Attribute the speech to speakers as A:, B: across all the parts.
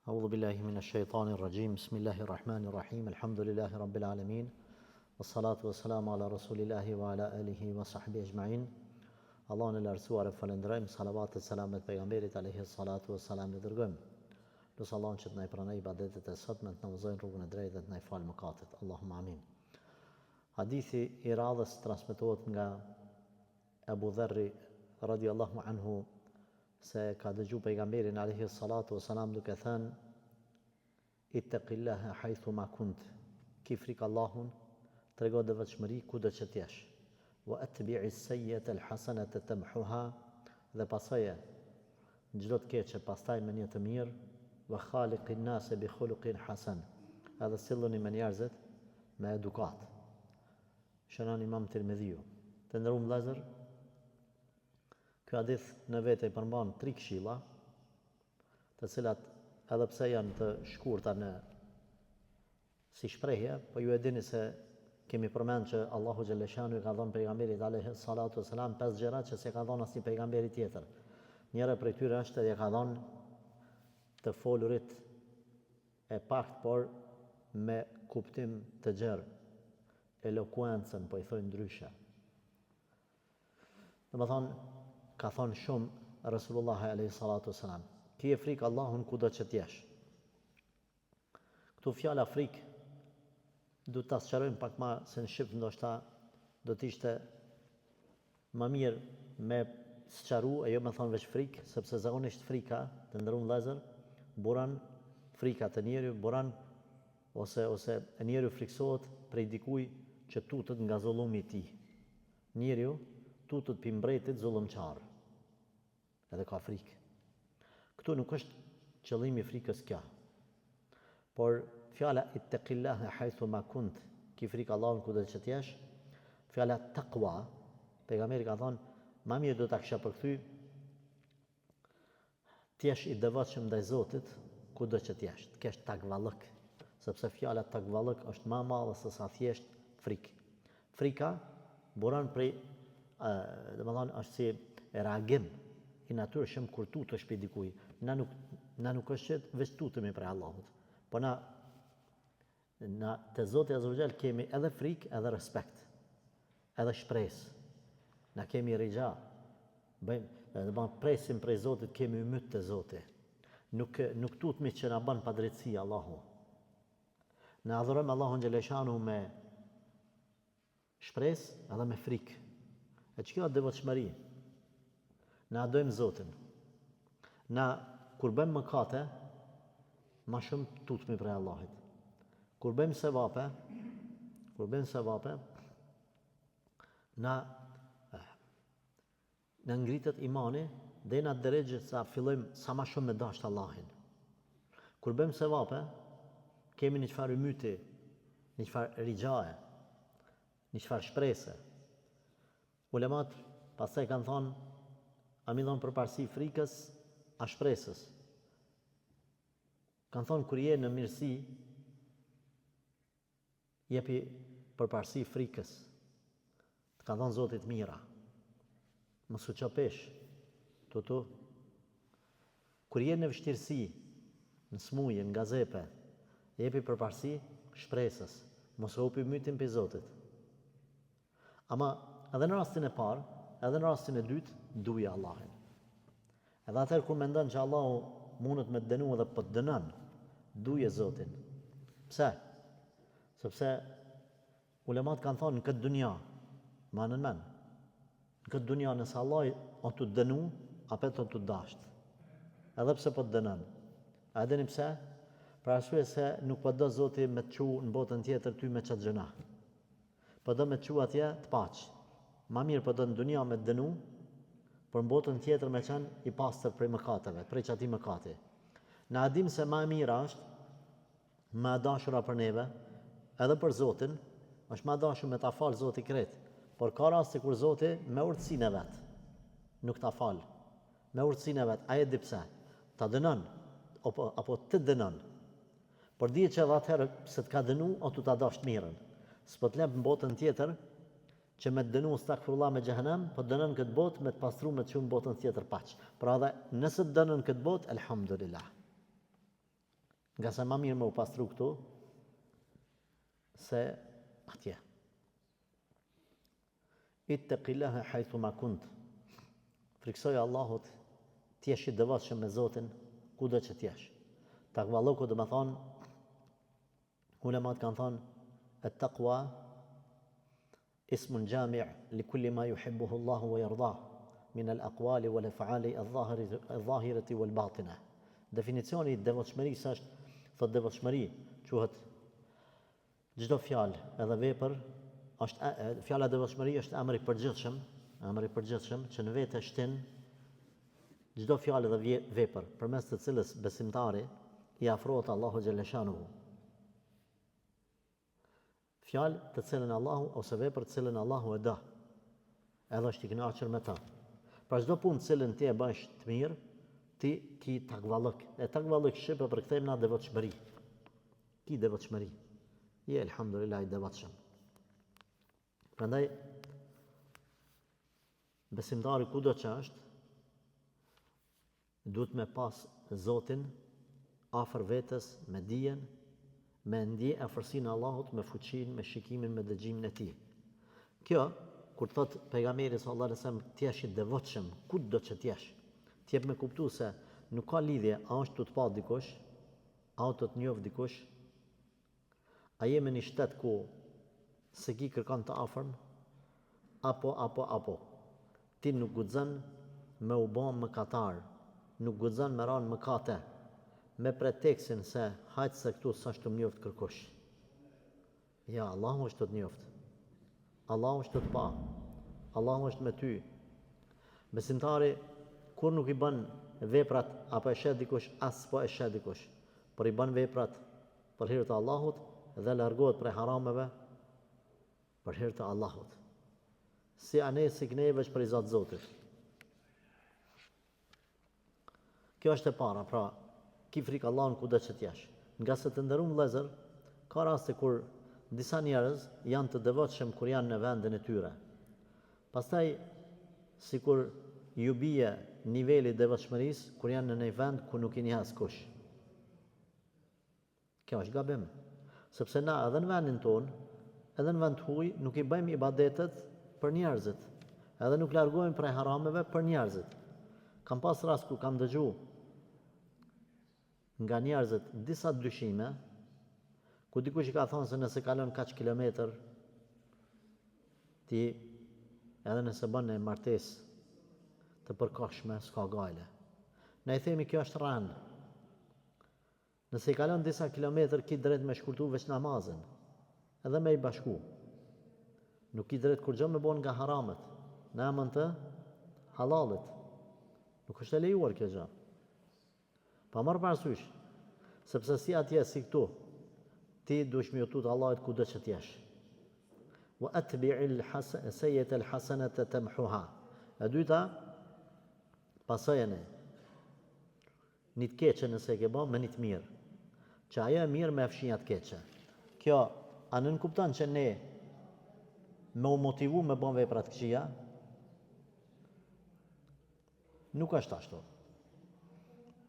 A: أعوذ بالله من الشيطان الرجيم بسم الله الرحمن الرحيم الحمد لله رب العالمين والصلاة والسلام على رسول الله وعلى آله وصحبه أجمعين Allahun e lartësuar e falenderojmë, salavat e selamet pejgamberit alayhi salatu wassalam e dërgojmë. Lutë Allahun që të na pranoj ibadetet e sotme, të na udhëzojë rrugën e drejtë dhe të na falë mëkatet. Allahumma amin. Hadithi i radhës transmetohet nga Abu Dharri radhiyallahu anhu se ka dëgjuar pejgamberin alayhi salatu wassalam duke thënë: Ittaqillaha haythu ma kunt. Ki frikë Allahun, trego devotshmëri kudo që të jesh. Wa atbi'i as-sayyi'ata al-hasanata tamhuha, dhe pasoje çdo të keqe pastaj me një të mirë. Wa khaliqin nas bi khuluqin hasan, edhe silluni me njerëzit me edukat. Shënon Imam Tirmidhiu. Të nderuar vëllezër, ky hadith në vetë i përmban 3 këshilla, të cilat edhe pse janë të shkurta në si shprehje, po ju e dini se kemi përmend që Allahu xhaleshanu i ka dhënë pejgamberit alayhi salatu wasalam 5 gjëra që s'e ka dhënë asnjë pejgamberi tjetër. Njëra prej tyre është që ka dhënë të folurit e pakt, por me kuptim të gjerë, elokuencën, po i thojnë ndryshe. Domethënë, ka thonë shumë Rasulullah alayhi salatu wasalam: ki e frikë Allahun kudo që t'jesh. Këtu fjala frikë du të sqarojmë pak ma se në shqip ndoshta do t'ishte më mirë me sqaru e jo me thonë veç frikë, sepse zakonisht frika, të nderuar vëllezër, buran frika të njeriu, buran ose njeriu friksohet prej dikujt që tutet nga zullumi i tij. Njeriu tutet pi mbretit zullumçar. Edhe ka frikë. Këtu nuk është qëllimi i frikës kjo. Por fjala ittaqillaha haythu ma kunt, ki frikë Allahun kudo që të jesh, fjala taqwa, pejgamberi ka thonë, më mirë do ta kisha përkthy të jesh i devotshëm ndaj Zotit kudo që të jesh, të kesh takvallëk, sepse fjala takvallëk është më e madhe se sa thjesht frikë. Frika buron prej domethënë është si reagim i natyrshëm kur tutesh pe dikujt. Na nuk është që veç tutemi për Allahut, po na te Zoti Azza wa Jall kemi edhe frikë, edhe respekt, edhe shpresë. Na kemi rija, presim prej Zotit, kemi ymyt te Zoti. Nuk tutemi që na bën padrejtësi Allahu. Na adhurojmë Allahun xhaleshanu me shpresë edhe me frikë. E çka devotshmëri? Na adojmë Zotin. Na kur bëjmë mëkate, ma shumë tutemi prej Allahit. Kur bëjmë sevape, na ngritet imani dhe na drejtë sa fillojmë sa ma shumë me dashur Allahin. Kur bëjmë sevape, kemi një çfarë ymyti, një çfarë rijae, një çfarë shprese. Ulemat pastaj kanë thonë, a mi thonë përparësi frikës a shpresës. Kanë thonë kur je në mirësi, jepi përparësi frikës. Të ka thonë Zotit mira. Mos u çopesh. Tu. Kur je në vështirësi, në smuje, në gazepe, jepi përparësi shpresës. Mos u hupi mytin pe Zotit. Ama edhe në rastin e parë, edhe në rastin e dytë, duja Allahin. Edhe atëherë kur mendon që Allahu mundet me të dënu edhe po të dënon, duje Zotin. Pse? Sepse ulemat kanë thonë në këtë dunja, në këtë dunja nëse Allah o të dënu, apet o të dasht. Edhe pse po të dënon. A edheni pse? Për arsye se nuk po do Zoti me të çu në botën tjetër ty me çat gjëna. Po do me të çu atje të paq. Ma mirë po do në dunja me të dënu, për në botën tjetër me qenë i pastër prej mëkateve, prej qati mëkati. Na adim se ma mira është ma dashura për neve, edhe për Zotin, është ma dashur me ta falë Zoti kretë, por ka rasti kur Zoti me urtësinë e vetë, nuk ta falë, me urtësinë e vetë, aje di pse, ta dënon, apo të dënon, por di që edhe atëherë se të ka dënu, o të ta dasht mirën, s'po të lep në botën tjetër, që me të dënu stakfirullah me xhehenem, po dënon këtë botë me të pastru me të çuar në botën tjetër paq. Pra edhe nëse të dënon këtë botë, elhamdulillah. Nga se ma mirë me u pastru këtu, se atje. Ittaqillaha haythu ma kunt. Friksoj Allahut, t'jesh i devotshëm me Zotin kudo që t'jesh. Takvalloku do të thonë, ulemat kanë thonë, at-taqwa ismun jami' li kulli ma yuhibbuhu Allahu wa yardah min al-aqwali wal af'ali adh-dhahirati wal batina. Definicioni i devotshmërisë është, thot devotshmëri quhet çdo fjalë edhe vepër është fjala devotshmëri është emri i përgjithshëm që në vetë shtin çdo fjalë dhe vepër përmes të cilës besimtari i afrohet Allahu xhalla shanuhu. Fjalë të cilën Allahu ose vepër të cilën Allahu e do, edhe është i kënaqur me ta. Pra çdo punë të cilën ti e bësh të mirë, ti ki takvallëk. E takvallëk shqipe për këthejmë na devotshmëri. Ki devotshmëri. Je elhamdulillah i devotshëm. Prandaj besimtari kudo që është, duhet me pas Zotin afër vetes, me dijen, me ndje afërsinë Allahut, me fuqinë, me shikimin, me dëgjimin e tij. Kjo, kur thot pejgamberi sallallahu alajhi wasallam t'jesh i devotshëm, kudo që t'jesh, t'jep me kuptu se nuk ka lidhje a është të pa dikush, a të njoh dikush, a jemi një shtet ku se ki kërkan të afërm, apo. Ti nuk guxon me u bë mëkatar, nuk guxon me ran mëkate, me pretekstin se hajtë se këtu s'është të njoft kërkush. Ja, Allahu është të njoft. Allahu është të pa. Allahu është me ty. Besimtari kur nuk i bën veprat apo e sheh dikush, as po e sheh dikush, por i bën veprat për hir të Allahut dhe largohet prej harameve për hir të Allahut. Si anesi këneve për i Zot Zotit. Kjo është e para, pra ki frikë Allahun kudo që t'jesh. Nga se të nderuar vëllezër, ka raste kur disa njerëz janë të devotshëm kur janë në vendin e tyre. Pastaj sikur ju bie niveli i devotshmërisë kur janë në një vend ku nuk i njeh askush. Kjo është gabim. Sepse na edhe në vendin tonë, edhe në vend huaj, nuk i bëjmë ibadetet për njerëzit. Edhe nuk largohemi prej harameve për njerëzit. Kam pas rast ku kam dëgju nga njerëzit disa dyshime, ku dikush i ka thonë se nëse kalon kaq kilometër, ti edhe nëse bën një martesë të përkohshme, s'ka gale. Ne i themi kjo është rënd. Nëse i kalon disa kilometër, ki drejt me shkurtu veç namazin, edhe me i bashku. Nuk ki drejt kur gjë me bon nga haramet, në emën të halalit. Nuk është e lejuar kjo gjë. Pa marrë parasysh, sepse si atje si këtu, ti duhesh me utut Allahut kudo që t'jesh. Wa atbi'il sayyi'ata al-hasanata tamhuha. E dyta, pasojene. Një të keqe nëse e ke bën me një të mirë. Që ajo e mirë me fshinja të keqe. Kjo, a nën kupton që ne me u motivu me bën vepra të këqija? Nuk është ashtu.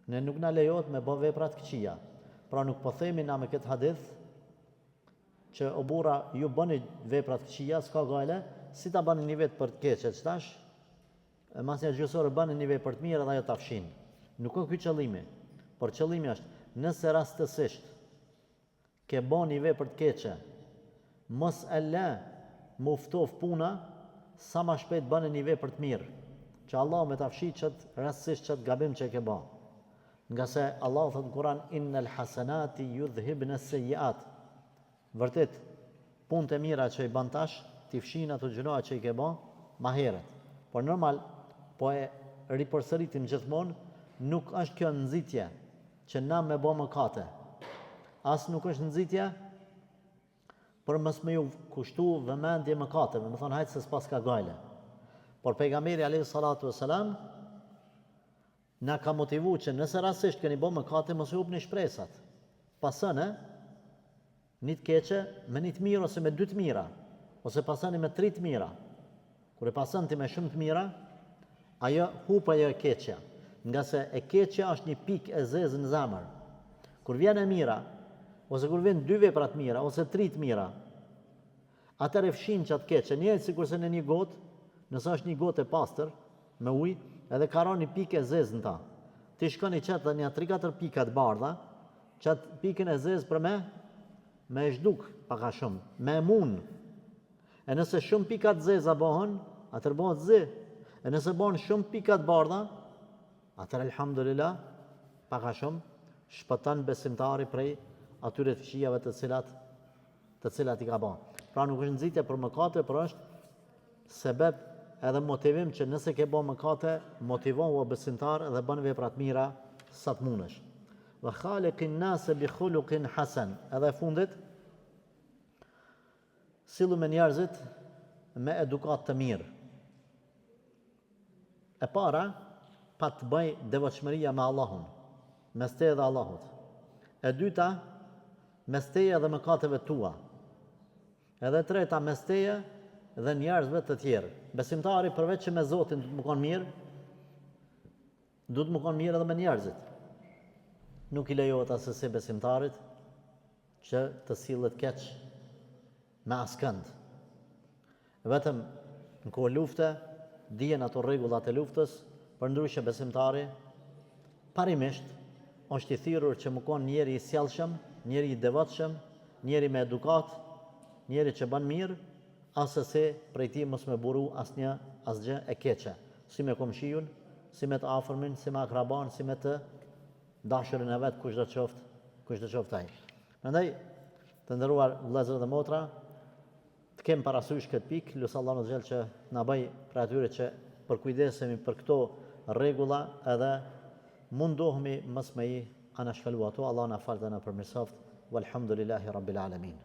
A: Ne nuk na lejohet me bën vepra të këqija. Pra nuk po themi na me këtë hadith që o burra ju bëni vepra të këqija, s'ka gale, si ta bëni një vetë për të keqe, ç'tash? E masja gjysore bëni një vetë për të mirë dhe ajo ta fshin. Nuk ka ky qëllimi, por qëllimi është nëse rastësisht ke bën një vetë për të keqe, mos e lë më uftof puna, sa ma shpejt bëni një vetë për të mirë, që Allah me ta fshi qëtë rastësisht qëtë gabim që e ke bën. Nga se Allah thot në Kur'an innal hasanati yudhhibna as-sayyi'at. Vërtet, punët e mira që i bën tash, ti fshin ato gjëra që i ke bën më herët. Por normal, po e ripërsëritim gjithmonë, nuk është kjo nxitje që na me bë mëkate. As nuk është nxitje për mos me ju kushtu vëmendje mëkateve, më thon hajt se s'pas ka gajle. Por pejgamberi alayhi salatu wasalam na ka motivu që nëse rastisht keni bë mëkate, mos u hupni shpresat. Pasën, një të keqe me një të mirë ose me dy të mira, ose pasani me tri të mira. Kur e pasën ti me shumë të mira, ajo hupa ajo e keqja. Nga se e keqja është një pikë e zezë në zemër. Kur vjen e mira, ose kur vjen 2 vepra të mira, ose 3 të mira, atëherë fshin që atë keqe, njëjtë sikurse në një gotë, nëse është një gotë e pastër me ujë, edhe ka rënë një pikë e zezë në ta. Ti shkon i qetë dhe një 3-4 pika të bardha, që atë pikën e zezë për me e zhduk paka shumë, me mun. E nëse shumë pika të zeza bëhen, atër bëhet zi. E nëse bëhen shumë pika të bardha, atër elhamdulillah, paka shumë, shpëton besimtari prej atyre të fshijave të cilat i ka bën. Pra nuk është nxitje për mëkate, por është sebeb edhe motivim që nëse ke bën mëkate, motivohu besimtar dhe bën vepra të mira sa të mundesh. Wa khaliqin nase bi khuluqin hasan. Edhe fundit, sillu me njerëzit me edukat të mirë. E para, pa të bëj devotshmëria me Allahun, mes teje dhe Allahut. E dyta, mes teje dhe mëkateve tua. Edhe treta, mes teje dhe njerëzve të tjerë. Besimtari përveç që me Zotin du të më konë mirë, du të më konë mirë edhe me njerëzit. Nuk i lejohet asesi besimtarit që të sillet keq me askënd. Vetëm në kohë lufte, dijen ato rregullat e luftës, përndryshe besimtari parimisht është i thirrur që më konë njeri i sjellshëm, njeri i devotshëm, njeri me edukat, njeri që bën mirë, asesi prej tij mos me buru asgjë e keqe, si me komshijun, si me të afërmin, si me akraban, si me të dashurin e vet, kush do të qoftë ai. Prandaj, të nderuar vëllezër dhe motra, të kem parasysh këtë pikë, lutë Allahun xhel që na bëj për atyre që përkujdesemi për këto rregulla edhe mundohemi mos me i anashkalu ato. Allah na fal dhe na përmirësoft. Walhamdulillahi rabbil alamin.